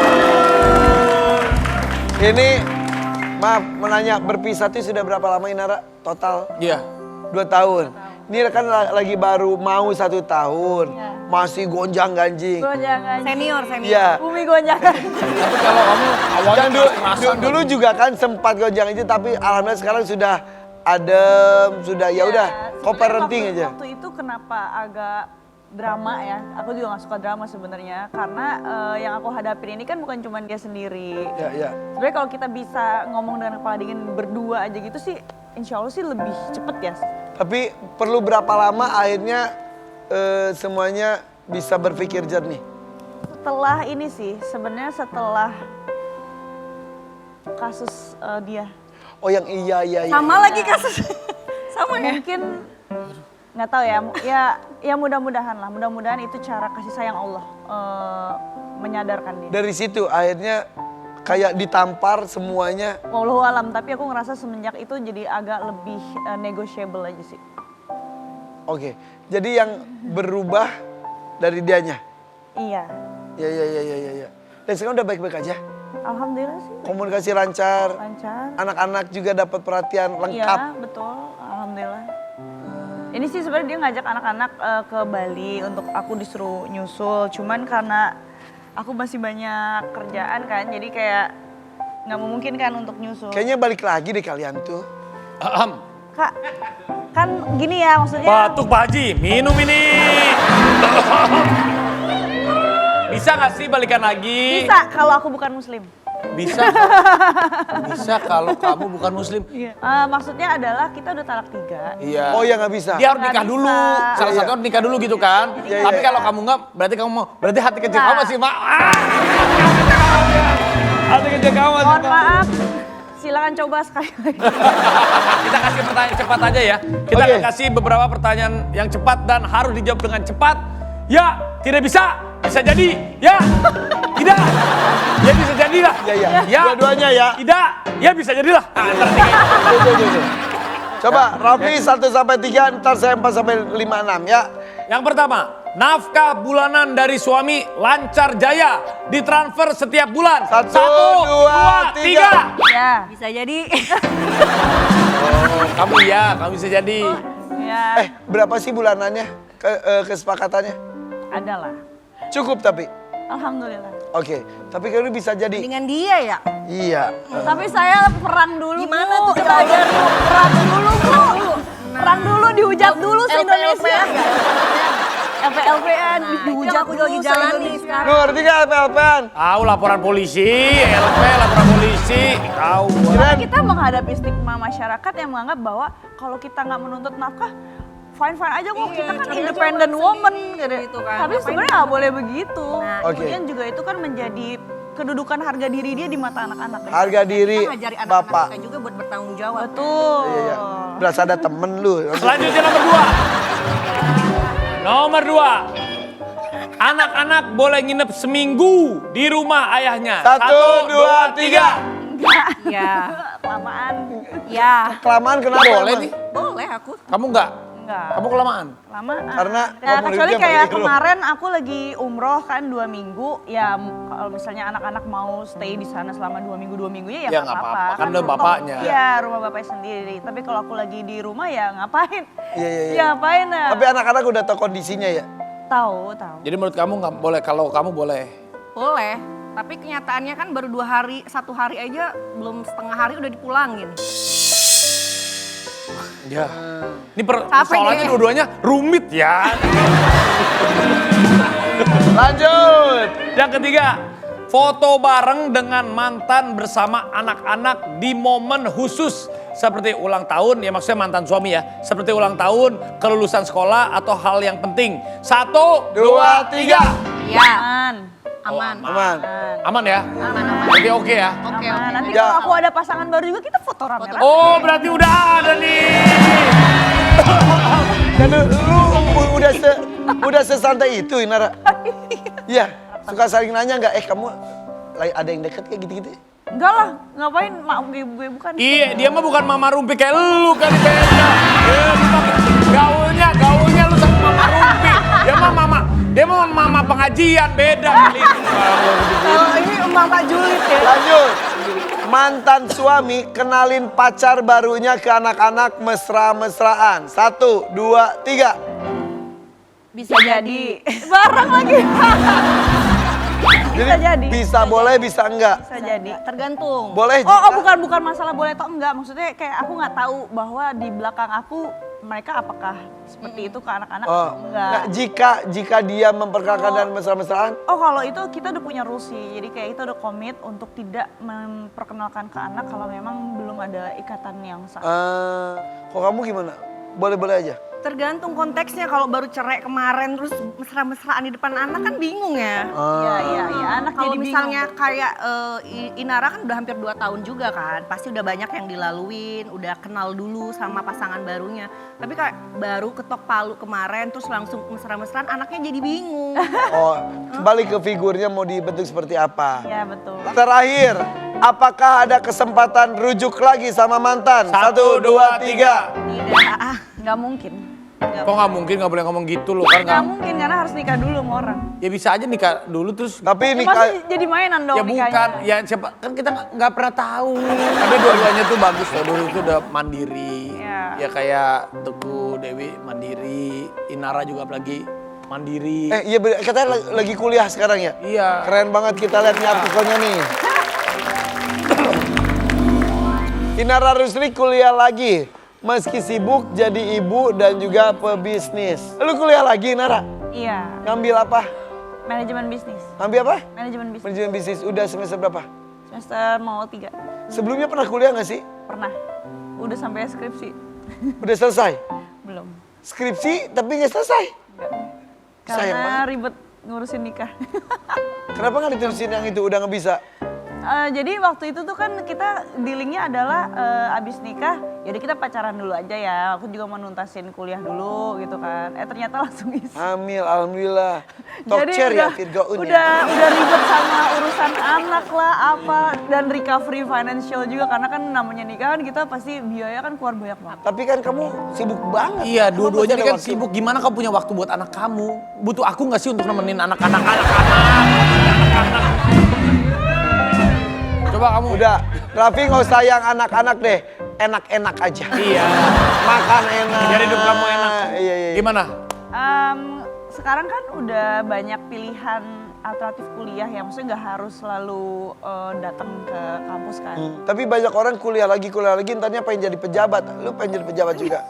Speaker 1: Ini maaf menanya berpisah itu sudah berapa lama Inara total?
Speaker 4: Iya.
Speaker 1: 2 tahun. Ini kan lagi baru mau 1 tahun. Masih gonjang ganjing.
Speaker 7: Gonjangan.
Speaker 2: Senior.
Speaker 1: Iya.
Speaker 7: Bumi gonjangan.
Speaker 4: Tapi kalau kamu awalnya
Speaker 1: Dan dulu juga kan sempat gonjang itu tapi alhamdulillah sekarang sudah adem, sudah ya udah co-parenting aja.
Speaker 7: Waktu itu kenapa agak drama ya? Aku juga gak suka drama sebenarnya karena yang aku hadapin ini kan bukan cuma dia sendiri.
Speaker 1: Ya.
Speaker 7: Sebenarnya kalau kita bisa ngomong dengan kepala dingin berdua aja gitu sih, insya Allah sih lebih cepet ya.
Speaker 1: Tapi perlu berapa lama akhirnya semuanya bisa berpikir jernih?
Speaker 7: Setelah ini sih, sebenarnya setelah kasus dia.
Speaker 1: Oh yang iya.
Speaker 2: Sama lagi kasus. Sama ya.
Speaker 7: Mungkin nggak tahu ya mudah-mudahan lah, mudah-mudahan itu cara kasih sayang Allah menyadarkan dia.
Speaker 1: Dari situ akhirnya kayak ditampar semuanya.
Speaker 7: Wallahu alam, tapi aku ngerasa semenjak itu jadi agak lebih negotiable aja sih.
Speaker 1: Oke, jadi yang berubah dari dianya.
Speaker 7: Iya,
Speaker 1: Ya. Dan sekarang udah baik-baik aja.
Speaker 7: alhamdulillah sih
Speaker 1: Komunikasi lancar.
Speaker 7: lancar.
Speaker 1: Anak-anak juga dapat perhatian lengkap.
Speaker 7: Iya betul, alhamdulillah. Ini sih sebenarnya dia ngajak anak-anak ke Bali untuk aku disuruh nyusul. Cuman karena aku masih banyak kerjaan kan, jadi kayak nggak memungkinkan untuk nyusul.
Speaker 1: Kayaknya balik lagi deh kalian tuh.
Speaker 7: Kak, kan gini ya maksudnya.
Speaker 4: Batuk Pak Haji, minum ini. Bisa gak sih balikan lagi?
Speaker 7: Bisa kalau aku bukan muslim.
Speaker 4: Bisa. Bisa kalau kamu bukan muslim.
Speaker 7: Maksudnya adalah kita udah talak 3.
Speaker 4: Iya.
Speaker 1: Oh ya nggak bisa.
Speaker 4: Dia harus nikah
Speaker 7: Nggak
Speaker 4: dulu.
Speaker 7: bisa.
Speaker 4: Salah
Speaker 1: Iya.
Speaker 4: satu harus nikah dulu gitu kan.
Speaker 1: Iya,
Speaker 4: Tapi
Speaker 1: iya.
Speaker 4: kalau kamu nggak, berarti kamu mau. Berarti hati kecil
Speaker 7: Nggak.
Speaker 4: kamu masih mau. Hati kecil kamu masih
Speaker 7: Mohon
Speaker 4: mau.
Speaker 7: maaf, silakan coba sekali lagi.
Speaker 4: Kita kasih pertanyaan cepat aja ya. Kita
Speaker 1: Oke.
Speaker 4: akan kasih beberapa pertanyaan yang cepat dan harus dijawab dengan cepat. Ya, tidak bisa. Bisa jadi. Ya, tidak. Ya bisa jadilah.
Speaker 1: Iya.
Speaker 4: Ya,
Speaker 1: Dua-duanya ya.
Speaker 4: tidak. Ya bisa jadilah. Nah, ntar tiga.
Speaker 1: Tuh. Coba Raffi 1 sampai 3, ntar saya 4 sampai 5, 6 ya.
Speaker 4: Yang pertama, nafkah bulanan dari suami lancar jaya ditransfer setiap bulan.
Speaker 1: 1, 2, 3.
Speaker 7: Ya,
Speaker 2: Bisa jadi.
Speaker 4: Kamu kamu bisa jadi.
Speaker 7: ya,
Speaker 1: Berapa sih bulanannya kesepakatannya?
Speaker 7: ada lah.
Speaker 1: Cukup tapi.
Speaker 7: Alhamdulillah.
Speaker 1: Oke, tapi kalau bisa jadi.
Speaker 2: Dengan dia ya.
Speaker 1: Iya.
Speaker 7: Tapi saya perang dulu.
Speaker 2: Gimana
Speaker 7: Bu.
Speaker 2: tuh?
Speaker 7: Belajar dulu, perang dulu, Bu. Perang dulu, dihujat dulu sih Indonesia. LP-LPan, dihujat
Speaker 2: aku lagi jalan nih sekarang.
Speaker 1: Lu ngerti gak LP-LPan?
Speaker 4: Tahu laporan polisi, LP laporan polisi. Tahu.
Speaker 7: Karena kita menghadapi stigma masyarakat yang menganggap bahwa kalau kita nggak menuntut nafkah, fine aja kok, kita kan
Speaker 2: ceria
Speaker 7: independent
Speaker 2: cuma
Speaker 7: woman
Speaker 2: sendiri gitu kan.
Speaker 7: Tapi
Speaker 2: Ngapain
Speaker 7: sebenarnya nggak boleh begitu.
Speaker 2: Nah,
Speaker 1: Oke.
Speaker 7: Kemudian juga itu kan menjadi kedudukan harga diri dia di mata anak-anak.
Speaker 1: Harga diri
Speaker 2: Kita ngajari anak-anak
Speaker 1: Bapak.
Speaker 2: kita juga buat bertanggung jawab.
Speaker 7: Betul.
Speaker 1: Iya, iya. Berasa ada temen lu.
Speaker 4: Selanjutnya nomor 2. Nomor 2. Anak-anak boleh nginep seminggu di rumah ayahnya.
Speaker 1: 1, 2, 3.
Speaker 2: Ya,
Speaker 7: Kelamaan.
Speaker 2: ya.
Speaker 1: Kelamaan kenapa?
Speaker 4: Boleh
Speaker 1: emang?
Speaker 4: nih.
Speaker 2: Boleh aku.
Speaker 4: Kamu enggak?
Speaker 7: Enggak.
Speaker 4: Kamu kelamaan?
Speaker 7: Kelamaan.
Speaker 1: Karena
Speaker 7: Ya,
Speaker 1: kamu
Speaker 7: kecuali
Speaker 1: hidupnya
Speaker 7: kayak
Speaker 1: pakai hero.
Speaker 7: kemarin aku lagi umroh kan 2 minggu. Ya kalau misalnya anak-anak mau stay di sana selama 2 minggu ya
Speaker 4: Ya,
Speaker 7: nggak
Speaker 4: nggak
Speaker 7: apa-apa.
Speaker 4: apa-apa, kan udah bapaknya.
Speaker 7: Iya rumah bapaknya sendiri. Tapi kalau aku lagi di rumah ya ngapain?
Speaker 1: Iya, iya, iya.
Speaker 7: Ya ngapain ya?
Speaker 1: Tapi anak-anak udah tahu kondisinya ya?
Speaker 7: Tahu.
Speaker 4: Jadi menurut kamu nggak boleh, kalau kamu boleh.
Speaker 2: Boleh. Tapi kenyataannya kan baru 2 hari, 1 hari aja belum setengah hari udah dipulangin.
Speaker 4: Ya. Ini
Speaker 2: Capek
Speaker 4: persoalannya
Speaker 2: deh.
Speaker 4: dua-duanya rumit ya.
Speaker 1: Lanjut.
Speaker 4: Yang ketiga, foto bareng dengan mantan bersama anak-anak di momen khusus. Seperti ulang tahun, ya maksudnya mantan suami ya. Seperti ulang tahun, kelulusan sekolah, atau hal yang penting. 1, 2, 3.
Speaker 2: Ya,
Speaker 7: Aman.
Speaker 2: aman.
Speaker 1: Aman.
Speaker 4: Aman ya?
Speaker 2: Aman, aman.
Speaker 4: Berarti oke ya?
Speaker 2: Oke,
Speaker 7: Aman.
Speaker 2: oke.
Speaker 7: Nanti
Speaker 1: Ya.
Speaker 7: kalau aku ada pasangan baru juga kita foto rame-rame.
Speaker 4: Oh berarti udah ada nih.
Speaker 1: Dan lu udah sesantai itu Inara? Iya. Suka saling nanya nggak? Kamu lagi ada yang deket kayak gitu-gitu?
Speaker 7: Enggak lah, ngapain mak gue bukan.
Speaker 4: Iya, dia mah bukan mama rumpi kayak lu kan beda. Gaulnya lu sama mama rumpi. Dia mah mama pengajian beda kali.
Speaker 7: Kalau ini Mama Julid ya.
Speaker 1: Lanjut. Mantan suami kenalin pacar barunya ke anak-anak mesra-mesraan. 1, 2, 3.
Speaker 7: Bisa jadi. Bareng lagi. Bisa jadi.
Speaker 1: Bisa boleh, bisa enggak.
Speaker 7: Bisa jadi.
Speaker 2: Tergantung.
Speaker 1: Boleh
Speaker 7: Oh, bukan masalah boleh atau enggak. Maksudnya kayak aku nggak tahu bahwa di belakang aku mereka apakah seperti itu ke anak-anak
Speaker 1: Oh,
Speaker 7: atau enggak.
Speaker 1: nah, jika dia memperkenalkan dan mesra-mesraan,
Speaker 7: Oh, kalau itu kita udah punya rules sih. Jadi kayak kita udah komit untuk tidak memperkenalkan ke anak kalau memang belum ada ikatan yang sah.
Speaker 1: kok kamu gimana? Boleh-boleh aja.
Speaker 2: Tergantung konteksnya. Kalau baru cerai kemarin terus mesra-mesraan di depan anak kan bingung ya.
Speaker 7: Iya, anak
Speaker 2: Kalau
Speaker 7: jadi
Speaker 2: misalnya
Speaker 7: bingung.
Speaker 2: kayak Inara kan udah hampir 2 tahun juga kan. Pasti udah banyak yang dilaluin, udah kenal dulu sama pasangan barunya. Tapi kayak baru ketok palu kemarin terus langsung mesra-mesraan, anaknya jadi bingung.
Speaker 1: Oh, kembali ke figurnya mau dibentuk seperti apa.
Speaker 7: Iya, betul.
Speaker 1: Terakhir, apakah ada kesempatan rujuk lagi sama mantan? 1, 2, 3.
Speaker 2: Tidak.
Speaker 7: Nggak mungkin.
Speaker 4: Kok nggak mungkin, nggak boleh ngomong gitu loh kan?
Speaker 7: Nggak mungkin karena harus nikah dulu sama orang.
Speaker 4: Ya bisa aja nikah dulu terus.
Speaker 1: Tapi
Speaker 7: Ya,
Speaker 1: nikah
Speaker 7: masih jadi mainan dong
Speaker 4: Ya bukan,
Speaker 7: nikahnya.
Speaker 4: ya siapa kan kita nggak pernah tahu. Tapi dua-duanya tuh bagus loh, dulu itu udah mandiri.
Speaker 7: Iya.
Speaker 4: Ya kayak Teguh, Dewi mandiri, Inara juga apalagi mandiri.
Speaker 1: iya katanya lagi kuliah sekarang ya?
Speaker 4: Iya.
Speaker 1: Keren banget kita lihat nih artikelnya nih. Inara Rusli kuliah lagi. Meski sibuk jadi ibu dan juga pebisnis. Lu kuliah lagi Inara?
Speaker 7: Iya,
Speaker 1: Ngambil apa?
Speaker 7: manajemen bisnis.
Speaker 1: Ngambil apa?
Speaker 7: Manajemen bisnis.
Speaker 1: Manajemen bisnis. Udah semester berapa?
Speaker 7: Semester mau 3.
Speaker 1: Sebelumnya pernah kuliah gak sih?
Speaker 7: Pernah. Udah sampai skripsi.
Speaker 1: Udah selesai?
Speaker 7: Belum.
Speaker 1: Skripsi tapi nggak selesai? Sayang
Speaker 7: Karena
Speaker 1: banget.
Speaker 7: ribet ngurusin nikah.
Speaker 1: Kenapa nggak diterusin yang itu? Udah nggak bisa?
Speaker 7: Jadi waktu itu tuh kan kita dealingnya adalah abis nikah, jadi kita pacaran dulu aja ya. Aku juga mau nuntasin kuliah dulu gitu kan. Ternyata langsung isi.
Speaker 1: Hamil, alhamdulillah. Talk
Speaker 7: Jadi
Speaker 1: chair ya
Speaker 7: udah,
Speaker 1: Firgaun ya.
Speaker 7: udah ribet sama urusan anak lah apa dan recovery financial juga karena kan namanya nikah kan kita pasti biaya kan keluar banyak banget.
Speaker 1: Tapi kan kamu sibuk banget.
Speaker 4: Iya,
Speaker 1: Kamu
Speaker 4: dua-duanya
Speaker 1: masih
Speaker 4: ini
Speaker 1: ada
Speaker 4: kan
Speaker 1: waktu.
Speaker 4: sibuk. Gimana kamu punya waktu buat anak kamu? Butuh aku nggak sih untuk nemenin anak-anak? Coba kamu.
Speaker 1: Udah, Raffi nggak usah yang anak-anak deh. Enak-enak aja.
Speaker 4: Iya.
Speaker 1: Makan enak.
Speaker 4: Biar hidup kamu enak.
Speaker 1: Iya, iya.
Speaker 4: Gimana?
Speaker 7: Sekarang kan udah banyak pilihan alternatif kuliah ya, maksudnya nggak harus selalu datang ke kampus kan.
Speaker 1: Tapi banyak orang kuliah lagi, entarnya pengen jadi pejabat. Lu pengen jadi pejabat juga?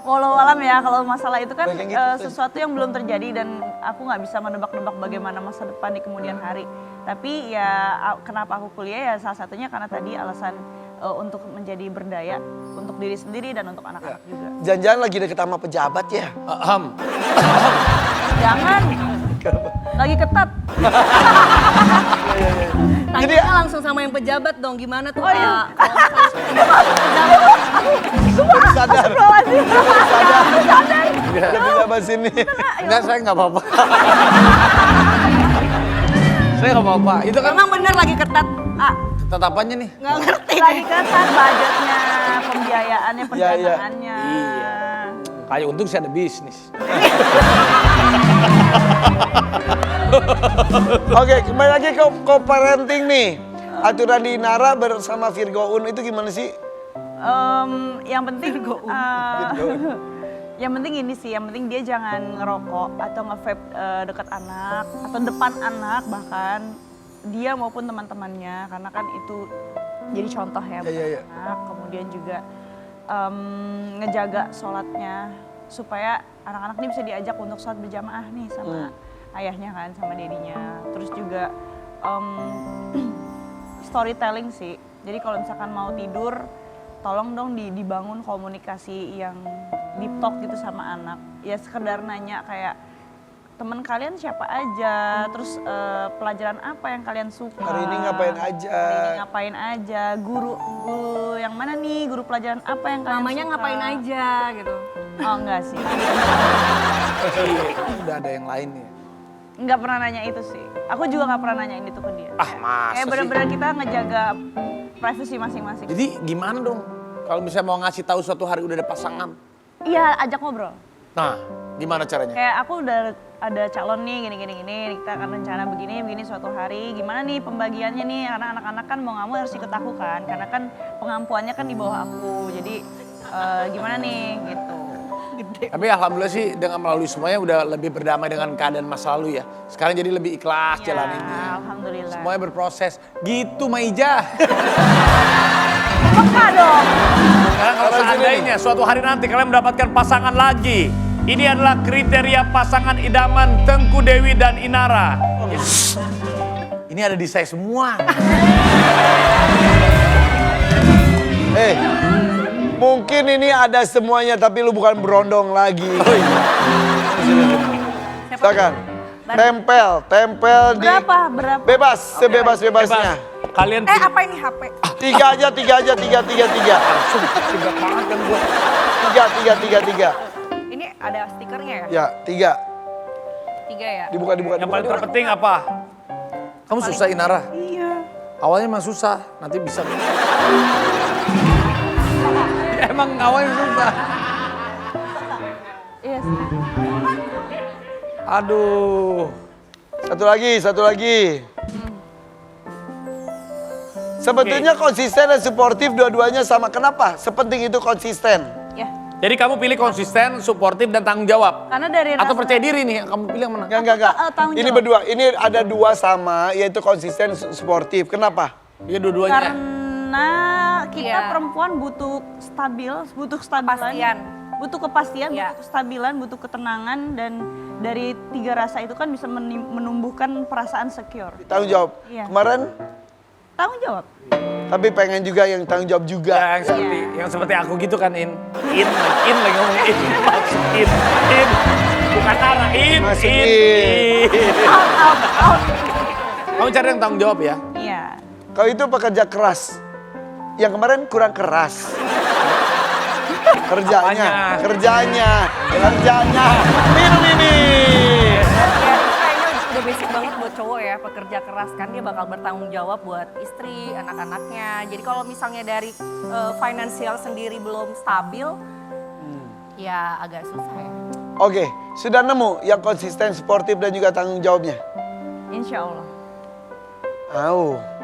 Speaker 7: Walau alam ya, kalau masalah itu kan
Speaker 1: Banyak gitu,
Speaker 7: sesuatu yang belum terjadi dan aku nggak bisa menebak-nebak bagaimana masa depan di kemudian hari. Tapi ya kenapa aku kuliah ya salah satunya karena tadi alasan untuk menjadi berdaya untuk diri sendiri dan untuk anak-anak juga.
Speaker 1: Jangan-jangan lagi deket sama pejabat ya?
Speaker 7: Jangan, lagi ketat.
Speaker 2: Tanya langsung sama yang pejabat dong, gimana tuh?
Speaker 7: Oh iya.
Speaker 1: Sadar.
Speaker 7: Sadar.
Speaker 1: Ada pejabat sini.
Speaker 4: Enggak, saya nggak apa-apa. Saya nggak apa-apa. Itu kan
Speaker 2: Emang bener lagi ketat.
Speaker 4: tetapannya nih.
Speaker 2: Nggak ngerti.
Speaker 7: Lagi ketat budgetnya, pembiayaannya, pendandaannya.
Speaker 4: Iya. Kayak untung sih ada bisnis.
Speaker 1: Oke, kembali lagi ke co-parenting nih. Aturan di Inara bersama Virgo Un itu gimana sih?
Speaker 7: Yang penting yang penting ini sih, yang penting dia jangan ngerokok atau nge-vape dekat anak atau depan anak, bahkan dia maupun teman-temannya, karena kan itu jadi contoh ya buat anak. Kemudian juga ngejaga sholatnya supaya anak-anak ini bisa diajak untuk sholat berjamaah nih sama ayahnya kan, sama dedinya. Terus juga storytelling sih. Jadi kalau misalkan mau tidur, tolong dong dibangun komunikasi yang deep talk gitu sama anak. Ya sekedar nanya kayak, teman kalian siapa aja, terus pelajaran apa yang kalian suka.
Speaker 1: Hari ini ngapain aja.
Speaker 7: Hari ini ngapain aja, guru yang mana nih, guru pelajaran apa yang kalian
Speaker 2: Namanya
Speaker 7: suka.
Speaker 2: ngapain aja gitu.
Speaker 7: Oh enggak sih,
Speaker 4: Udah ada yang lain nih.
Speaker 7: enggak pernah nanya itu sih. Aku juga nggak pernah nanyain itu ke dia.
Speaker 4: Masa
Speaker 7: Kayak
Speaker 4: sih?
Speaker 7: bener-bener kita ngejaga privasi masing-masing.
Speaker 4: Jadi gimana dong kalau misalnya mau ngasih tahu suatu hari udah ada pasangan?
Speaker 7: Iya, ajak ngobrol.
Speaker 4: Nah, gimana caranya?
Speaker 7: Kayak aku udah ada calon nih, gini, kita akan rencana begini suatu hari. Gimana nih pembagiannya nih, karena anak-anak kan mau nggak mau harus ikut aku kan. Karena kan pengampuannya kan di bawah aku, jadi gimana nih gitu.
Speaker 4: Tapi alhamdulillah sih dengan melalui semuanya udah lebih berdamai dengan keadaan masa lalu ya. Sekarang jadi lebih ikhlas
Speaker 7: Ya,
Speaker 4: jalaninnya.
Speaker 7: alhamdulillah.
Speaker 4: Semuanya berproses. Gitu Maija.
Speaker 7: Peka dong.
Speaker 4: Karena kalau seandainya suatu hari nanti kalian mendapatkan pasangan lagi. Ini adalah kriteria pasangan idaman Tengku Dewi dan Inara. Ini ada di saya semua.
Speaker 1: Mungkin ini ada semuanya tapi lu bukan berondong lagi. Silakan. Tempel di
Speaker 7: Berapa?
Speaker 1: bebas, sebebas-bebasnya.
Speaker 4: Kalian
Speaker 2: Apa ini HP?
Speaker 1: Tiga aja. Tiga.
Speaker 2: Ini ada stikernya ya?
Speaker 1: Ya, 3.
Speaker 2: 3 ya?
Speaker 1: Dibuka.
Speaker 4: yang paling terpenting apa? Kamu susah Inara?
Speaker 7: Iya.
Speaker 4: Awalnya emang susah, nanti bisa. Ya, emang awalnya susah.
Speaker 7: Iya sih.
Speaker 4: Aduh.
Speaker 1: Satu lagi. Sebetulnya konsisten dan suportif dua-duanya sama. Kenapa? Sepenting itu konsisten.
Speaker 7: Ya.
Speaker 4: Jadi kamu pilih konsisten, suportif, dan tanggung jawab.
Speaker 7: Karena dari
Speaker 4: Atau
Speaker 7: rasa-
Speaker 4: percaya diri nih, yang kamu pilih yang mana?
Speaker 1: Enggak.
Speaker 7: tanggung
Speaker 1: Ini
Speaker 7: jawab.
Speaker 1: berdua. Ini ada 2 sama, yaitu konsisten, suportif. Kenapa?
Speaker 4: Iya dua-duanya.
Speaker 7: Karena kita
Speaker 2: Iya.
Speaker 7: perempuan butuh kestabilan,
Speaker 2: Kepastian.
Speaker 7: butuh kepastian,
Speaker 2: Iya.
Speaker 7: butuh kestabilan, butuh ketenangan, dan dari 3 rasa itu kan bisa menumbuhkan perasaan secure.
Speaker 1: Tanggung jawab.
Speaker 7: Iya.
Speaker 1: Kemarin,
Speaker 7: Tanggung jawab.
Speaker 1: tapi pengen juga yang tanggung jawab juga.
Speaker 4: Ya, yang seperti aku gitu kan in lagi ngomong in, maksud in, bukan Nara,
Speaker 1: Masuk
Speaker 4: in. Kamu cari yang tanggung jawab ya.
Speaker 7: Iya.
Speaker 1: Kalau itu pekerja keras. Yang kemarin kurang keras. Kerjanya. Minum ini.
Speaker 2: Ya, itu kayaknya udah basic banget buat cowok ya, pekerja keras kan dia bakal bertanggung jawab buat istri, anak-anaknya. Jadi kalau misalnya dari finansial sendiri belum stabil, ya agak susah ya.
Speaker 1: Oke, sudah nemu yang konsisten, suportif dan juga tanggung jawabnya.
Speaker 7: Insya Allah.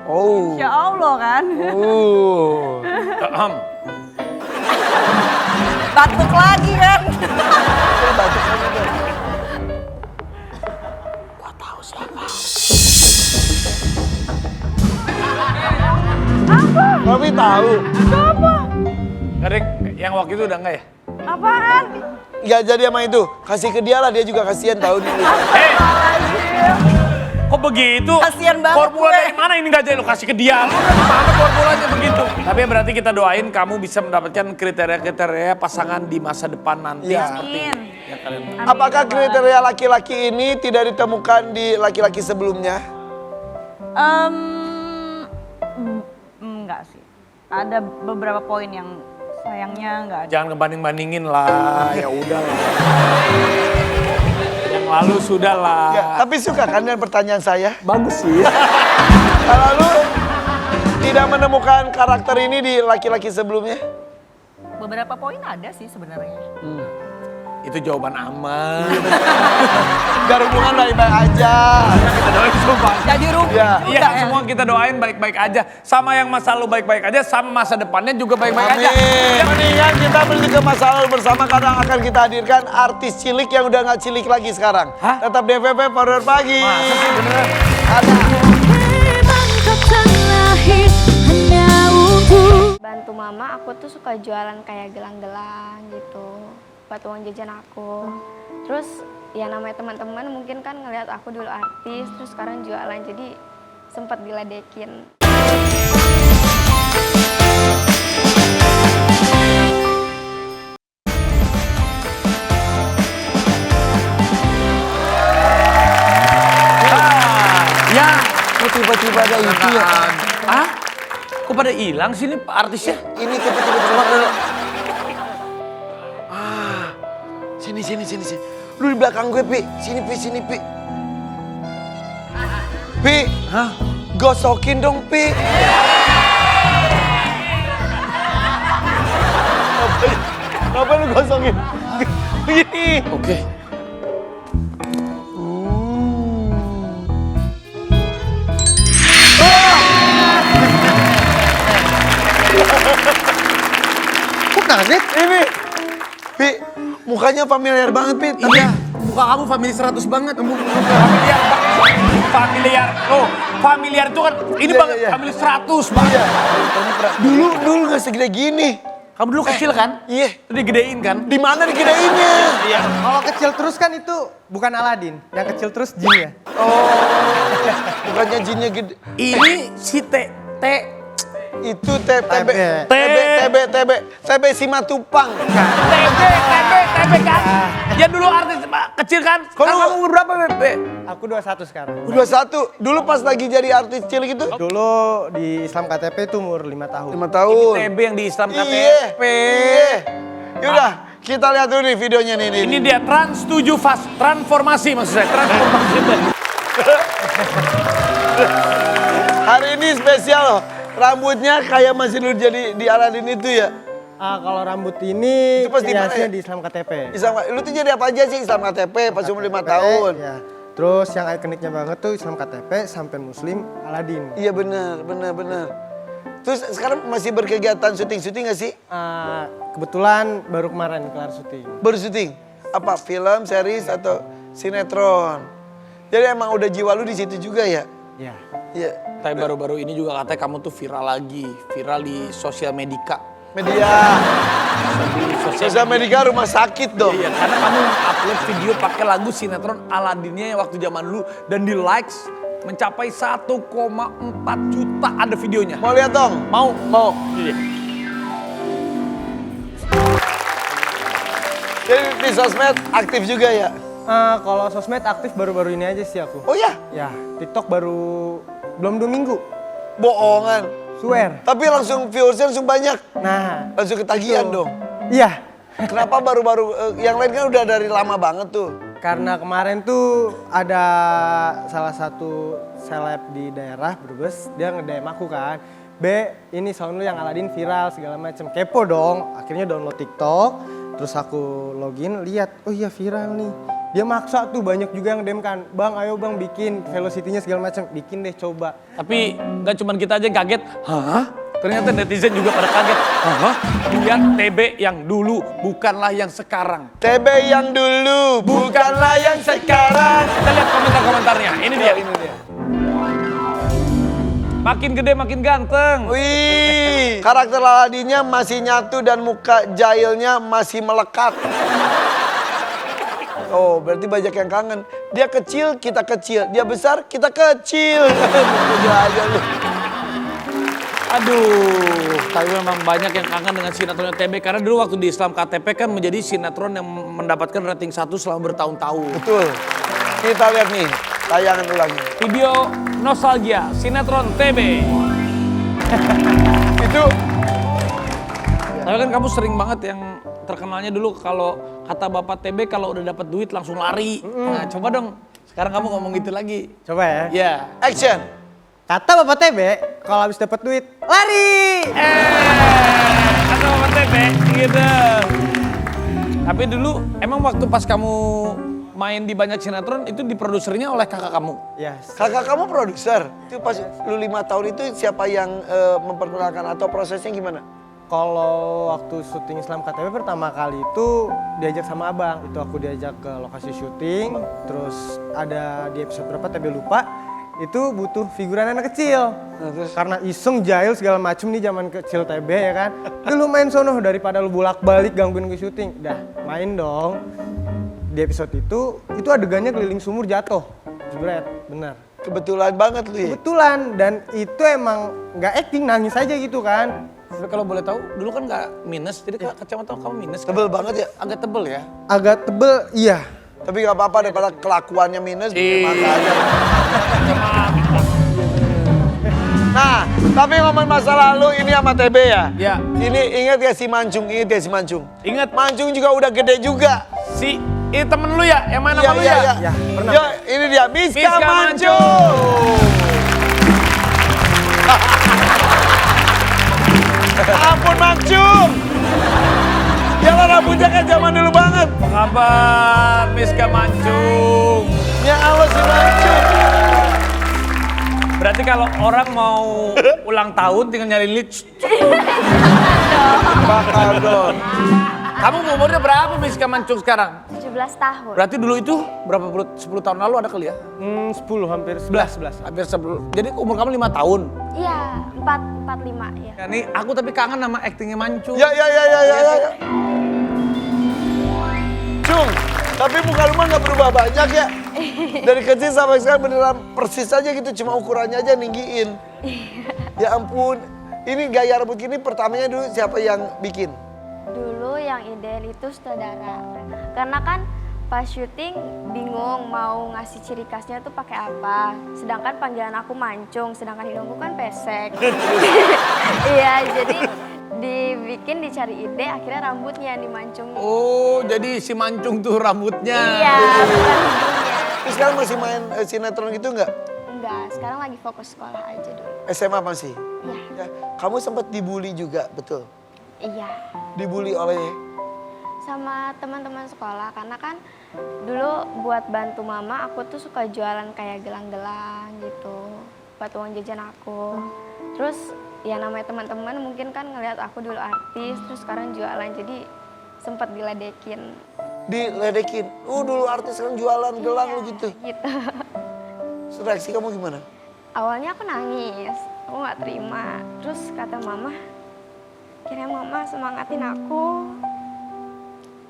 Speaker 1: Oh.
Speaker 7: Insya Allah kan.
Speaker 2: Batuk lagi kan?
Speaker 1: Kami tahu.
Speaker 4: Gak ada yang waktu itu udah enggak ya?
Speaker 7: Apaan?
Speaker 1: Gak jadi sama itu. Kasih ke dia lah, dia juga kasihan tahu nih.
Speaker 4: Hei, Kok begitu?
Speaker 2: Kasian banget
Speaker 4: Formula
Speaker 2: gue.
Speaker 4: dari mana ini nggak jadi lo kasih ke dia? Lo mana formulanya begitu? Tapi berarti kita doain kamu bisa mendapatkan kriteria-kriteria pasangan di masa depan nanti.
Speaker 1: Iya.
Speaker 4: Seperti
Speaker 7: Amin.
Speaker 4: yang kalian.
Speaker 7: Amin,
Speaker 1: Apakah
Speaker 7: ya Bang.
Speaker 1: kriteria laki-laki ini tidak ditemukan di laki-laki sebelumnya?
Speaker 7: Enggak sih. Ada beberapa poin yang sayangnya enggak ada.
Speaker 4: Jangan ngebanding-bandingin lah, ya udah lah. Yang lalu sudah lah.
Speaker 1: Ya, tapi suka kan dengan pertanyaan saya?
Speaker 4: Bagus sih.
Speaker 1: Kalau lu tidak menemukan karakter ini di laki-laki sebelumnya?
Speaker 2: Beberapa poin ada sih sebenarnya.
Speaker 4: Itu jawaban aman.
Speaker 1: Gak hubungan baik-baik aja.
Speaker 4: Kita doain sumpah.
Speaker 2: Jadi rugi.
Speaker 1: Ya.
Speaker 4: Iya, semua kita doain baik-baik aja. Sama yang masa lalu baik-baik aja, sama masa depannya juga baik-baik aja.
Speaker 1: Amin. Mendingan kita beli ke masa lalu bersama karena akan kita hadirkan artis cilik yang udah gak cilik lagi sekarang.
Speaker 4: Hah?
Speaker 1: Tetap DVP Power Pagi.
Speaker 4: Masa sih beneran?
Speaker 1: Ada.
Speaker 3: Memang kau terlahir hanya untuk
Speaker 6: Bantu mama, aku tuh suka jualan kayak gelang-gelang gitu buat uang jajan aku. Terus ya namanya teman-teman mungkin kan ngelihat aku dulu artis, terus sekarang jualan jadi sempat diledekin.
Speaker 4: Ya.
Speaker 1: Kok tiba-tiba ada itu ya?
Speaker 4: Hah? Kok pada hilang sih ini artisnya?
Speaker 1: Ini tiba-tiba. Sini. Lu di belakang gue, Pi. Sini, Pi. Pi.
Speaker 4: Hah?
Speaker 1: Gosokin dong, Pi. Ngapain lu gosokin? Begini.
Speaker 4: Oke.
Speaker 5: Kok kaget?
Speaker 1: Ini. Pi, mukanya familiar banget, Pi.
Speaker 4: Iya, muka kamu familiar 100 banget. Familiar banget. Familiar. Oh, familiar itu kan ini
Speaker 1: Iya,
Speaker 4: banget.
Speaker 1: iya.
Speaker 4: Familiar 100 banget.
Speaker 1: Dulu gak segede gini.
Speaker 4: Kamu dulu kecil kan?
Speaker 1: Iya.
Speaker 4: Itu digedein kan?
Speaker 1: Di mana digedainnya?
Speaker 4: Iya.
Speaker 5: Kalau kecil terus kan itu bukan Aladin. Yang kecil terus jin ya.
Speaker 1: Bukannya jinnya gede.
Speaker 4: Ini si T
Speaker 1: Itu TB Simatupang.
Speaker 4: TB kan? Dia dulu artis kecil kan? Sekarang
Speaker 1: Kalau-
Speaker 4: kamu umur berapa, Bebe?
Speaker 5: Aku 21 sekarang.
Speaker 1: 21. Dulu pas lagi jadi artis cilik itu
Speaker 5: Dulu di Islam KTP itu umur 5 tahun.
Speaker 1: 5 tahun.
Speaker 4: TB yang di Islam
Speaker 1: Iya.
Speaker 4: KTP.
Speaker 1: Yaudah, kita lihat dulu nih videonya nih.
Speaker 4: Ini dia Trans 7 Fast transformasi maksud saya. Transformasi.
Speaker 1: Hari ini spesial loh. Rambutnya kayak masih dulu jadi di Aladin itu ya.
Speaker 5: Kalau rambut ini
Speaker 1: Itu pas di mana
Speaker 5: hiasnya
Speaker 1: ya?
Speaker 5: di Islam KTP.
Speaker 1: Islam, lu tuh jadi apa aja sih Islam KTP pas umur 5 tahun?
Speaker 5: Ya. Terus yang ikoniknya banget tuh Islam KTP sampai Muslim Aladin.
Speaker 1: Iya benar. Terus sekarang masih berkegiatan syuting gak sih?
Speaker 5: Kebetulan baru kemarin kelar syuting.
Speaker 1: Baru syuting? Apa film, series atau sinetron? Jadi emang udah jiwa lu di situ juga ya?
Speaker 5: Ya.
Speaker 1: Iya.
Speaker 4: Tapi baru-baru ini juga katanya kamu tuh viral lagi. Viral di sosial media.
Speaker 1: Media. Sosial media rumah sakit dong.
Speaker 4: Iya, karena kamu upload video pakai lagu sinetron Aladinnya yang waktu zaman dulu. Dan di likes mencapai 1,4 juta ada videonya.
Speaker 1: Mau lihat dong?
Speaker 4: Mau? Ini dia.
Speaker 1: Jadi di sosmed aktif juga ya?
Speaker 5: Kalau sosmed aktif baru-baru ini aja sih aku.
Speaker 1: Oh ya?
Speaker 5: Ya, TikTok baru belum 2 minggu.
Speaker 1: Bohongan.
Speaker 5: Swear.
Speaker 1: Tapi langsung viewersnya langsung banyak.
Speaker 5: Nah,
Speaker 1: Langsung ketagihan
Speaker 5: Betul.
Speaker 1: dong.
Speaker 5: iya.
Speaker 1: Kenapa baru-baru, yang lain kan udah dari lama banget tuh.
Speaker 5: Karena kemarin tuh ada salah satu seleb di daerah Brebes, dia nge-DM aku kan. Ini sound lu yang Aladin viral segala macem. Kepo dong, akhirnya download TikTok. Terus aku login, lihat, oh iya viral nih. Dia maksa tuh banyak juga yang DM kan, bang ayo bang bikin velocity-nya segala macam, bikin deh coba.
Speaker 4: Tapi nggak cuma kita aja yang kaget. Hah? Ternyata netizen juga pada kaget. Hah? Lihat TB yang dulu, bukanlah yang sekarang.
Speaker 1: TB yang dulu, bukanlah yang sekarang.
Speaker 4: Kita lihat komentar-komentarnya. Ini dia.
Speaker 1: Ini dia.
Speaker 4: Makin gede makin ganteng.
Speaker 1: Wih, karakter Aladinnya masih nyatu dan muka jahilnya masih melekat. Oh, berarti banyak yang kangen. Dia kecil, kita kecil. Dia besar, kita kecil. Udah aja lu.
Speaker 4: Aduh, tapi memang banyak yang kangen dengan sinetron TB karena dulu waktu di Islam KTP kan menjadi sinetron yang mendapatkan rating 1 selama bertahun-tahun.
Speaker 1: Betul. Kita lihat nih tayangan ulangnya.
Speaker 4: Video nostalgia sinetron TB.
Speaker 1: Itu
Speaker 4: Tapi kan kamu sering banget yang terkenalnya dulu kalau kata Bapak TB kalau udah dapat duit langsung lari. Nah, coba dong. Sekarang kamu ngomong gitu lagi.
Speaker 5: Coba ya.
Speaker 4: Ya.
Speaker 1: action.
Speaker 5: Kata Bapak TB, kalau habis dapat duit, lari!
Speaker 4: Kata Bapak TB gitu. Tapi dulu emang waktu pas kamu main di banyak sinetron itu diprodusernya oleh kakak kamu?
Speaker 5: Yes.
Speaker 1: Kakak kamu produser. Itu pas lu 5 tahun itu siapa yang memperkenalkan atau prosesnya gimana?
Speaker 5: Kalau waktu syuting Islam KTP pertama kali itu diajak sama abang. Itu aku diajak ke lokasi syuting, terus ada di episode berapa TB lupa. Itu butuh figuran anak kecil. Karena iseng, jahil segala macem nih zaman kecil TB ya kan. Lu main sono daripada lu bolak-balik gangguin gue syuting. Dah, main dong. Di episode itu adegannya keliling sumur jatuh. Jebret, bener.
Speaker 1: Kebetulan banget lu ya.
Speaker 5: Kebetulan, dan itu emang nggak acting, nangis aja gitu kan.
Speaker 4: Tapi kalau boleh tahu, dulu kan nggak minus, jadi kacamata kamu minus.
Speaker 1: Tebel banget ya.
Speaker 4: Agak tebel ya.
Speaker 5: Agak tebel, iya.
Speaker 1: Tapi gak apa-apa daripada kelakuannya minus, makanya. Nah, tapi ngomong masa lalu ini sama TB ya?
Speaker 4: Ya.
Speaker 1: Ini ingat ya si Mancung, ingat ya si Mancung?
Speaker 4: Ingat
Speaker 1: Mancung juga udah gede juga.
Speaker 4: si ini temen lu ya, yang main sama lu ya?
Speaker 5: Ya, pernah.
Speaker 1: Yo, ini dia, Miska
Speaker 4: Miska
Speaker 1: Mancung. Ampun Mancung. Jalan rambutnya kan zaman dulu banget.
Speaker 4: Apa kabar, Miska Mancung?
Speaker 1: Ya Allah si Mancung.
Speaker 4: Berarti kalau orang mau ulang tahun tinggal nyari lead.
Speaker 1: Bakal dong.
Speaker 4: Kamu umurnya berapa Miska Mancung sekarang?
Speaker 6: 17 tahun.
Speaker 4: Berarti dulu itu berapa puluh, 10 tahun lalu ada kali ya?
Speaker 5: 10, hampir 11.
Speaker 4: Hampir 10. Jadi umur kamu 5 tahun.
Speaker 6: Iya, 45 ya.
Speaker 4: Ya, nih aku tapi kangen sama aktingnya Mancung.
Speaker 1: Ya. Cung, tapi muka lu mah gak berubah banyak ya. Dari kecil sampai sekarang beneran persis aja gitu, cuma ukurannya aja ninggiin. Ya ampun, ini gaya rambut gini pertamanya dulu siapa yang bikin?
Speaker 6: Dulu yang ideal itu saudara. Karena kan pas syuting bingung mau ngasih ciri khasnya tuh pakai apa. Sedangkan panggilan aku Mancung, sedangkan hidungku kan pesek. Iya, jadi dicari ide, akhirnya rambutnya yang dimancungin.
Speaker 4: Oh, jadi si Mancung tuh rambutnya.
Speaker 6: Iya, bukan hidungnya.
Speaker 1: Terus sekarang masih main sinetron gitu nggak?
Speaker 6: Enggak, sekarang lagi fokus sekolah aja dulu.
Speaker 1: SMA masih?
Speaker 6: Iya.
Speaker 1: Ya, kamu sempat dibully juga, betul?
Speaker 6: Iya.
Speaker 1: Dibully oleh
Speaker 6: Sama teman-teman sekolah, karena kan dulu buat bantu mama aku tuh suka jualan kayak gelang-gelang gitu buat uang jajan aku. Terus ya namanya teman-teman mungkin kan ngelihat aku dulu artis, terus sekarang jualan, jadi sempat diledekin.
Speaker 1: diledekin. Dulu artis kan jualan gelang lu gitu.
Speaker 6: Gitu.
Speaker 1: Reaksi kamu gimana?
Speaker 6: Awalnya aku nangis, aku nggak terima. Terus kata mama, akhirnya mama semangatin aku.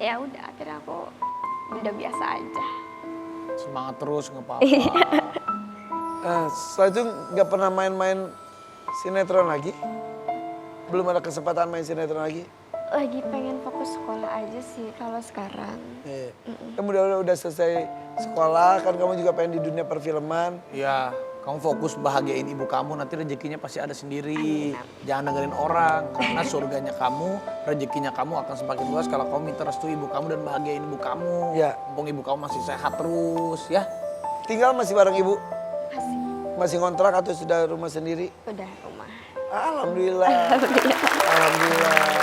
Speaker 6: Ya udah, akhirnya aku udah biasa aja.
Speaker 4: Semangat terus nggak apa-apa.
Speaker 1: Setelah itu nggak pernah main-main sinetron lagi? Belum ada kesempatan main sinetron lagi?
Speaker 6: Lagi pengen fokus sekolah aja sih kalau sekarang.
Speaker 1: Iya. Kamu udah selesai sekolah, kan kamu juga pengen di dunia perfilman.
Speaker 4: Iya, kamu fokus bahagiain ibu kamu, nanti rezekinya pasti ada sendiri. Jangan dengerin orang, karena surganya kamu, rezekinya kamu akan semakin luas kalau kamu minta restu ibu kamu dan bahagiain ibu kamu.
Speaker 1: Iya.
Speaker 4: Mumpung ibu kamu masih sehat terus, ya.
Speaker 1: Tinggal masih bareng ibu?
Speaker 6: Masih,
Speaker 1: Masih ngontrak atau sudah rumah sendiri?
Speaker 6: udah rumah.
Speaker 1: Alhamdulillah. Alhamdulillah.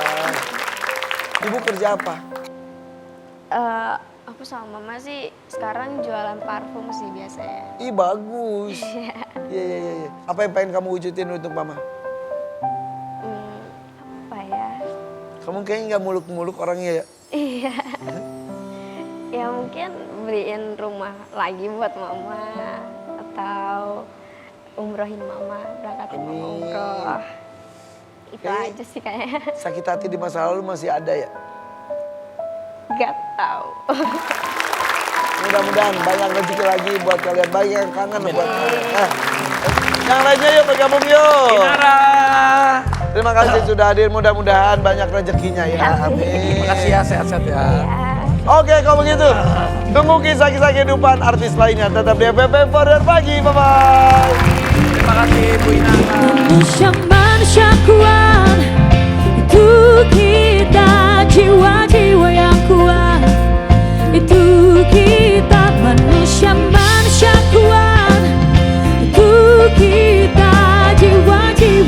Speaker 1: Ibu kerja apa?
Speaker 6: Aku sama mama sih sekarang jualan parfum sih biasanya.
Speaker 1: Ih bagus. Iya. Apa yang pengen kamu wujudin untuk mama?
Speaker 6: Apa ya?
Speaker 1: Kamu kayaknya nggak muluk-muluk orangnya ya?
Speaker 6: Iya. Ya mungkin beliin rumah lagi buat mama. Atau umrohin mama, berangkatin mama umroh. Itu aja sih kayaknya.
Speaker 1: Sakit hati di masa lalu masih ada ya?
Speaker 6: Gak tahu.
Speaker 1: mudah-mudahan banyak rezeki lagi buat kalian. Banyak yang kangen buat kalian. Yang lainnya yuk bergabung yuk.
Speaker 4: Inara.
Speaker 1: Terima kasih sudah hadir, mudah-mudahan banyak rezekinya ya. Amin.
Speaker 4: Terima kasih ya, sehat-sehat ya.
Speaker 1: Oke, kalau begitu, tunggu kisah-kisah kehidupan artis lainnya. Tetap di FFM Founder Pagi, bye-bye.
Speaker 4: Terima kasih Bu Inara.
Speaker 3: Manusia kuat, itu kita, jiwa-jiwa yang kuat, itu kita.